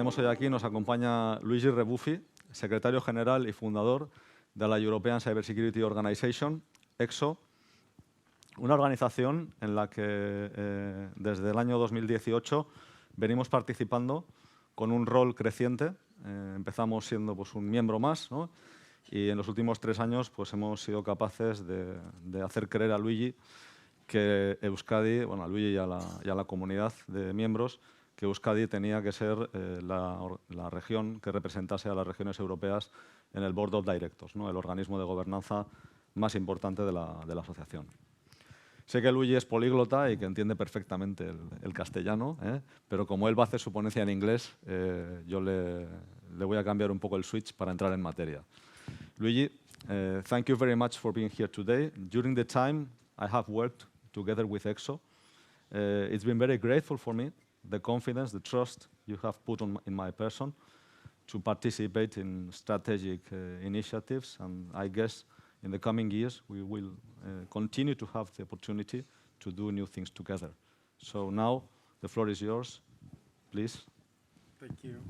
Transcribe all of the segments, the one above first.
tenemos hoy aquí, nos acompaña Luigi Rebuffi, secretario general y fundador de la European Cybersecurity Organization, ECSO, una organización en la que desde el año 2018 venimos participando con un rol creciente. Empezamos siendo pues, un miembro más, ¿no? Y en los últimos 3 años pues, hemos sido capaces de hacer creer a Luigi que Euskadi, bueno, a Luigi y a la comunidad de miembros, que Euskadi tenía que ser la región que representase a las regiones europeas en el Board of Directors, ¿no? El organismo de gobernanza más importante de la asociación. Sé que Luigi es políglota y que entiende perfectamente el castellano, pero como él va a hacer su ponencia en inglés, yo le voy a cambiar un poco el switch para entrar en materia. Luigi, thank you very much for being here today. During the time I have worked together with ECSO, it's been very grateful for me, the confidence, the trust you have put in my person to participate in strategic initiatives, and I guess in the coming years we will continue to have the opportunity to do new things together. So now the floor is yours, please. Thank you.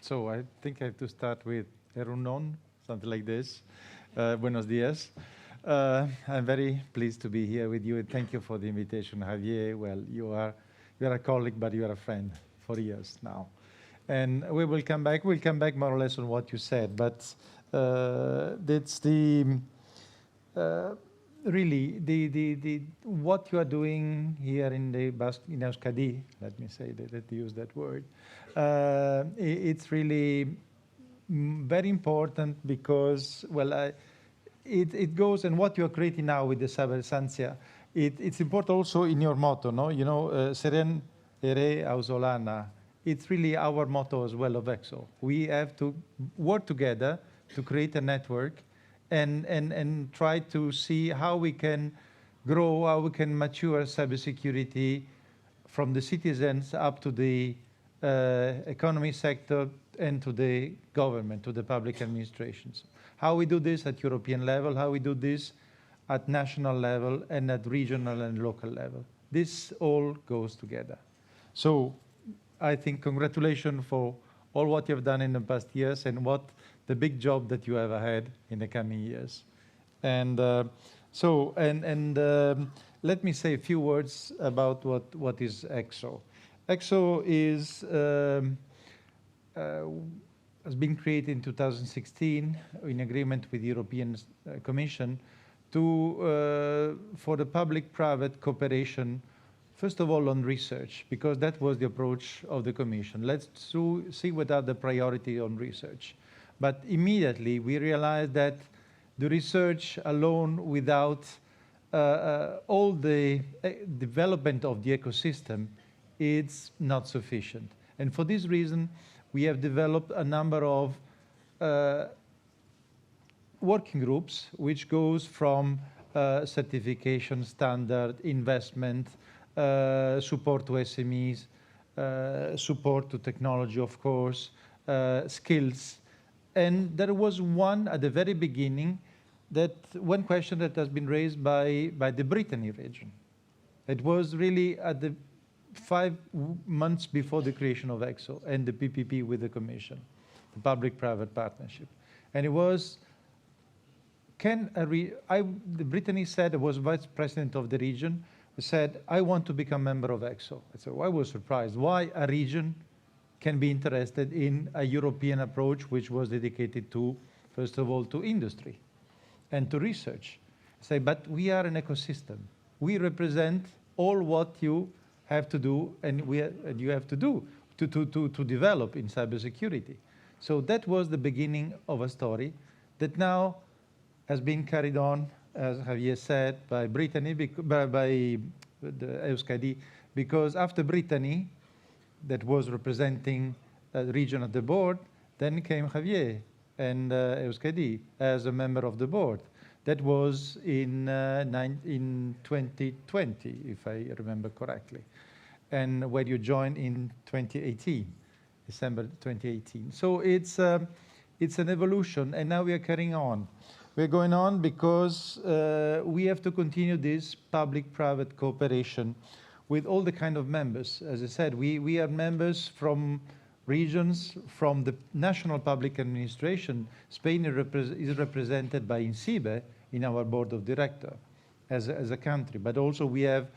So I think I have to start with Erunon, something like this. Buenos días. I'm very pleased to be here with you. Thank you for the invitation, Javier. Well, you are a colleague, but you are a friend for years now. And we will come back. We'll come back more or less on what you said. But it's really what you are doing here in Euskadi. Let me say that. Let's use that word. It's really very important because, well, it goes, and what you are creating now with the Cybersansia, it's important also in your motto, no? You know, Seren Ere Ausolana. It's really our motto as well of ECSO. We have to work together to create a network and try to see how we can grow, how we can mature cybersecurity from the citizens up to the economy sector and to the government, to the public administrations. How we do this at European level, how we do this at national level and at regional and local level. This all goes together. So I think congratulations for all what you've done in the past years and what the big job that you have ahead in the coming years. And let me say a few words about what is ECSO. ECSO is has been created in 2016 in agreement with the European Commission for the public-private cooperation, first of all on research, because that was the approach of the Commission. Let's see what are the priorities on research. But immediately we realized that the research alone without all the development of the ecosystem, it's not sufficient. And for this reason, we have developed a number of working groups, which goes from certification, standard, investment, support to SMEs, support to technology, of course, skills. And there was one at the very beginning, one question that has been raised by the Brittany region. It was really at the 5 months before the creation of ECSO and the PPP with the Commission, the public-private partnership. And it was, the Brittany said, it was vice president of the region, who said, I want to become member of ECSO. So I was surprised why a region can be interested in a European approach, which was dedicated to, first of all, to industry and to research. Say, but we are an ecosystem. We represent all what you have to do and you have to do to develop in cybersecurity. So that was the beginning of a story that now has been carried on, as Javier said, by Brittany, by the Euskadi, because after Brittany, that was representing a region at the board, then came Javier and Euskadi as a member of the board. That was in 2020, if I remember correctly, and where you joined in 2018, December 2018. So it's an evolution, and now we are carrying on. We're going on because we have to continue this public-private cooperation with all the kind of members. As I said, we are members from regions, from the national public administration. Spain is represented by INCIBE in our board of directors as a country, but also we had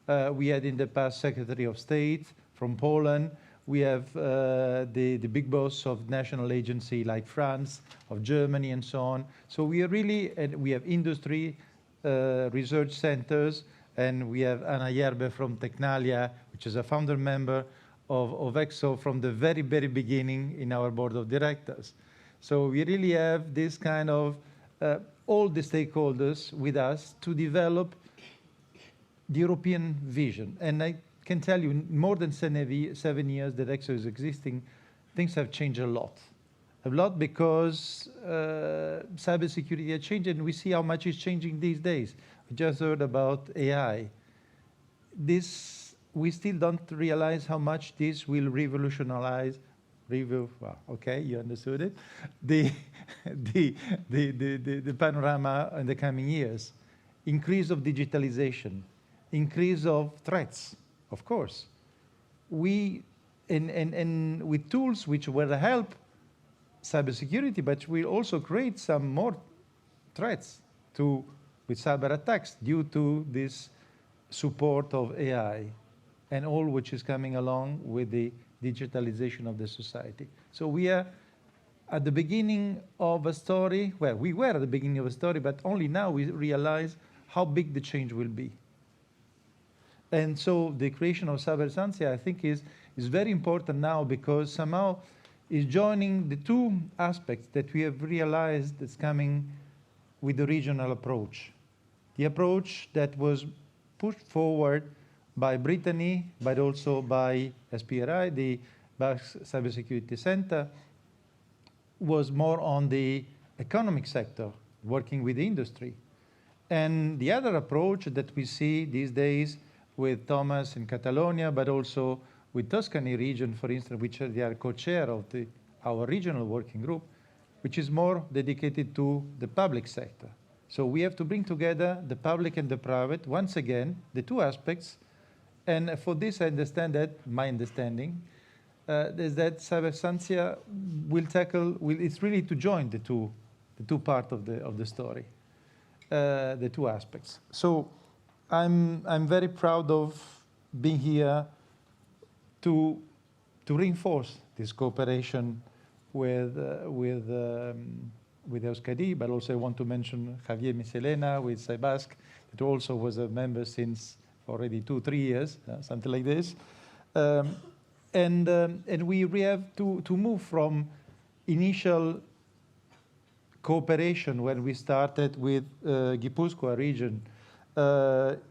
in the past Secretary of State from Poland. We have the big boss of national agency like France, of Germany, and so on. So we are really, and we have industry, research centers, and we have Anna Yerbe from Tecnalia, which is a founder member of ECSO from the very, very beginning in our board of directors. So we really have this kind of all the stakeholders with us to develop the European vision. And I can tell you, more than 7 years that ECSO is existing, things have changed a lot. A lot because cybersecurity has changed, and we see how much it's changing these days. We just heard about AI. We still don't realize how much this will revolutionize. Well, okay, you understood it. The panorama in the coming years. Increase of digitalization, increase of threats, of course. And with tools which will help cybersecurity, but will also create some more threats with cyber attacks due to this support of AI and all which is coming along with the digitalization of the society. So we are at the beginning of a story. Well, we were at the beginning of a story, but only now we realize how big the change will be. And so the creation of Cybersantia, I think, is very important now because somehow is joining the two aspects that we have realized that's coming with the regional approach. The approach that was pushed forward by Brittany, but also by SPRI, the Basque Cybersecurity Center, was more on the economic sector, working with the industry. And the other approach that we see these days with Thomas in Catalonia, but also with Tuscany region, for instance, which they are co-chair of our regional working group, which is more dedicated to the public sector. So we have to bring together the public and the private, once again, the two aspects. And for this, I understand that, my understanding, is that Cybersantia it's really to join the two parts of the story, the two aspects. So I'm very proud of being here to reinforce this cooperation with Euskadi, but also I want to mention Javier Michelena with Cybask, that also was a member since already 2-3 years, something like this. And we have to move from initial cooperation when we started with Gipuzkoa region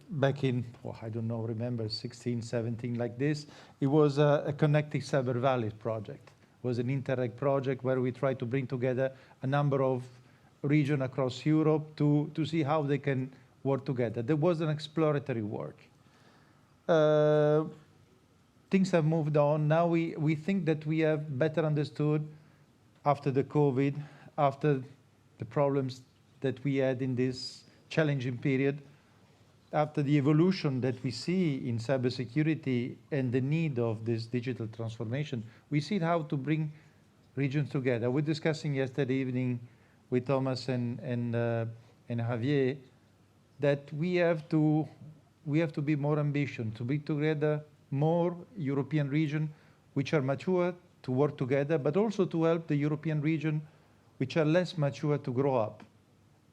back in, I don't know, remember, 16, 17, like this. It was a Connecting Cyber Valleys project. It was an Interreg project where we tried to bring together a number of regions across Europe to see how they can work together. There was an exploratory work. Things have moved on. Now we think that we have better understood after the COVID, after the problems that we had in this challenging period, after the evolution that we see in cybersecurity and the need of this digital transformation, we see how to bring regions together. We're discussing yesterday evening with Thomas and Javier that we have to be more ambitious, to bring together more European regions which are mature to work together, but also to help the European region which are less mature to grow up.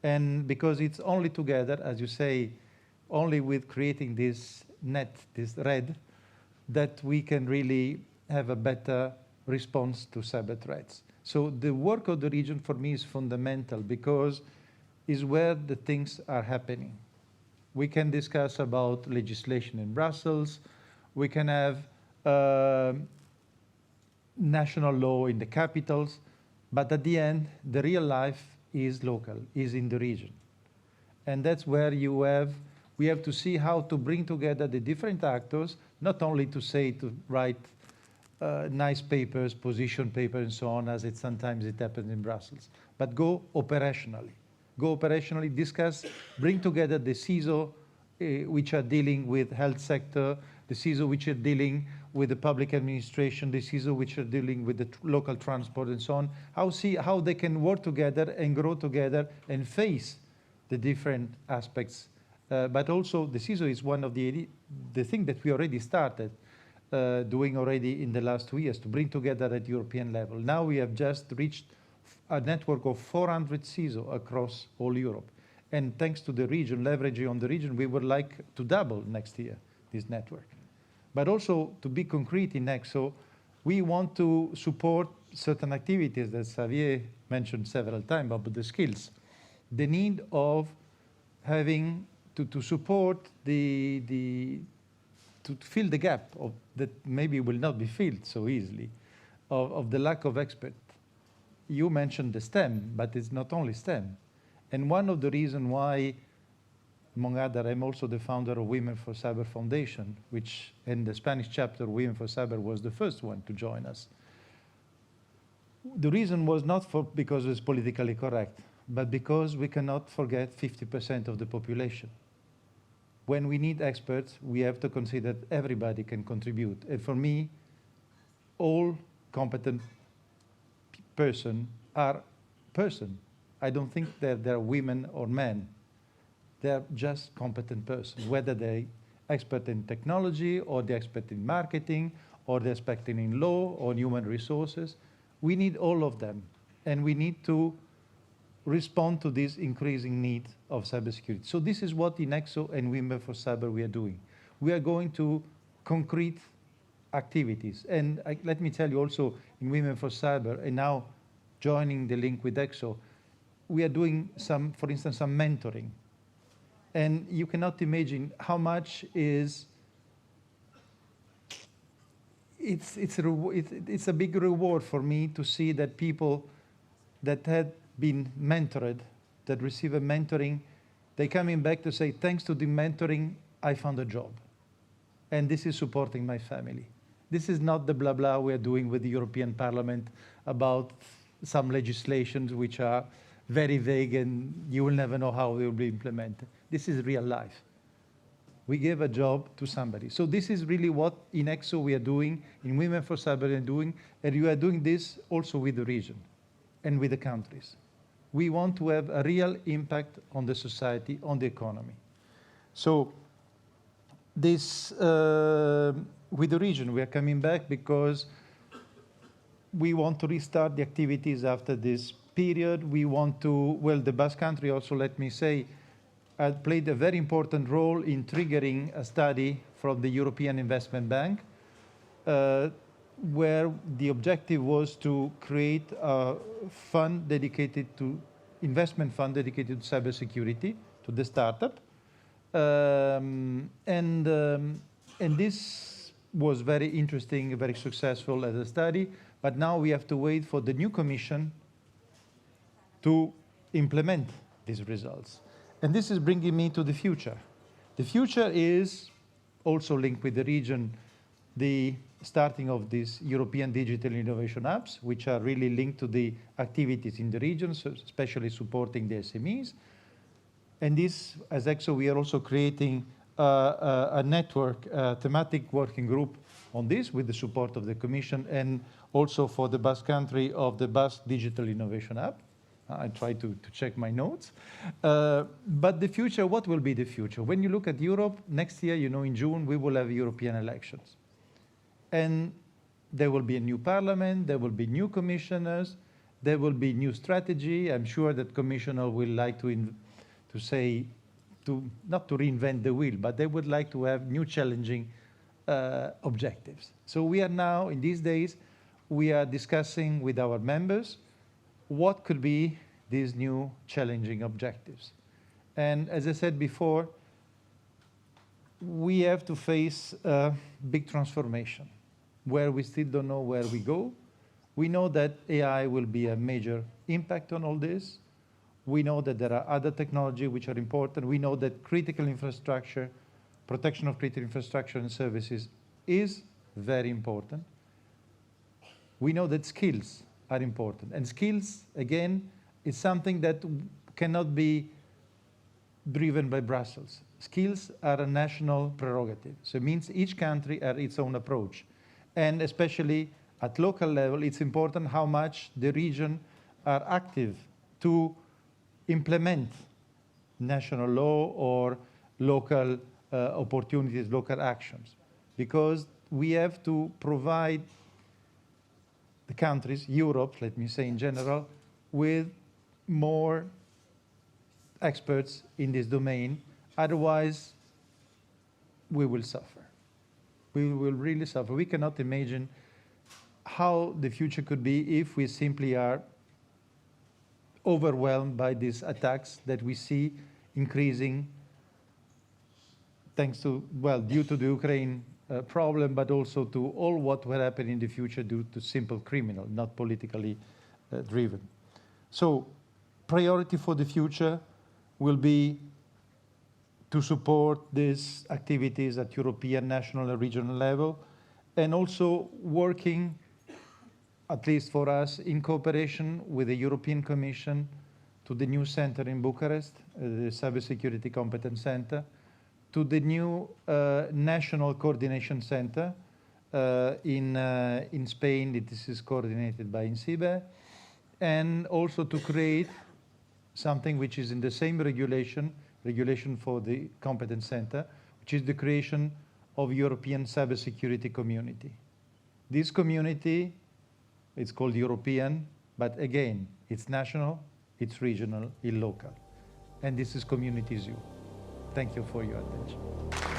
And because it's only together, as you say, only with creating this net, this thread, that we can really have a better response to cyber threats. So the work of the region for me is fundamental because it's where the things are happening. We can discuss about legislation in Brussels. We can have national law in the capitals. But at the end, the real life is local, is in the region. And that's where we have to see how to bring together the different actors, not only to write nice papers, position papers, and so on, as sometimes it happens in Brussels, but go operationally. go operationally, discuss, bring together the CISO, which are dealing with health sector, the CISO which are dealing with the public administration, the CISO which are dealing with the local transport and so on, how they can work together and grow together and face the different aspects. But also the CISO is one of the thing that we already started doing already in the last 2 years to bring together at European level. Now we have just reached a network of 400 CISO across all Europe. And thanks to the region, leveraging on the region, we would like to double next year this network. But also, to be concrete in ECSO, we want to support certain activities that Xavier mentioned several times about the skills. The need of having to support to fill the gap of that maybe will not be filled so easily, of the lack of expert. You mentioned the STEM, but it's not only STEM. And one of the reasons why, among others, I'm also the founder of Women4Cyber Foundation, which in the Spanish chapter, Women4Cyber was the first one to join us. The reason was not because it's politically correct, but because we cannot forget 50% of the population. When we need experts, we have to consider that everybody can contribute. And for me, all competent person are person. I don't think that they're women or men. They're just competent persons, whether they're expert in technology or they're expert in marketing or they're expert in law or human resources. We need all of them, and we need to respond to this increasing need of cybersecurity. So this is what in ECSO and Women4Cyber we are doing. We are going to concrete activities. And let me tell you also in Women4Cyber, and now joining the link with ECSO, we are doing some, for instance, some mentoring. And you cannot imagine how much it's a big reward for me to see that people that had been mentored, that receive a mentoring, they coming back to say, thanks to the mentoring, I found a job. And this is supporting my family. This is not the blah blah we're doing with the European Parliament about some legislations which are very vague and you will never know how they will be implemented. This is real life. We gave a job to somebody. So this is really what in ECSO we are doing, in Women4Cyber we are doing, and we are doing this also with the region and with the countries. We want to have a real impact on the society, on the economy. So this, with the region, we are coming back because we want to restart the activities after this period. We want to, well, the Basque Country also, let me say, played a very important role in triggering a study from the European Investment Bank, where the objective was to create a fund dedicated to, investment fund dedicated to cybersecurity, to the startup. And this was very interesting, very successful as a study, but now we have to wait for the new commission to implement these results. And this is bringing me to the future. The future is also linked with the region, the starting of these European Digital Innovation Hubs, which are really linked to the activities in the region, so especially supporting the SMEs. And this, as ECSO, we are also creating a network, a thematic working group on this with the support of the Commission and also for the Basque Country of the Basque Digital Innovation Hub. I try to check my notes. But the future, what will be the future? When you look at Europe, next year, you know, in June, we will have European elections. And there will be a new parliament, there will be new commissioners, there will be new strategy. I'm sure that commissioner will like not to reinvent the wheel, but they would like to have new challenging objectives. So we are now, in these days, we are discussing with our members what could be these new challenging objectives. And as I said before, we have to face a big transformation where we still don't know where we go. We know that AI will be a major impact on all this. We know that there are other technologies which are important. We know that critical infrastructure, protection of critical infrastructure and services is very important. We know that skills are important. And skills, again, is something that cannot be driven by Brussels. Skills are a national prerogative. So it means each country has its own approach. And especially at local level, it's important how much the region are active to implement national law or local opportunities, local actions. Because we have to provide the countries, Europe, let me say in general, with more experts in this domain. Otherwise, we will suffer. We will really suffer. We cannot imagine how the future could be if we simply are overwhelmed by these attacks that we see increasing thanks to, well, due to the Ukraine problem, but also to all what will happen in the future due to simple criminal, not politically driven. So priority for the future will be to support these activities at European, national, and regional level, and also working, at least for us, in cooperation with the European Commission to the new center in Bucharest, the Cybersecurity Competence Center, to the new National Coordination Center in Spain. This is coordinated by INCIBE, and also to create something which is in the same regulation for the Competence Center, which is the creation of European cybersecurity community. This community, it's called European, but again, it's national, it's regional, it's local. And this is Communities U. Thank you for your attention.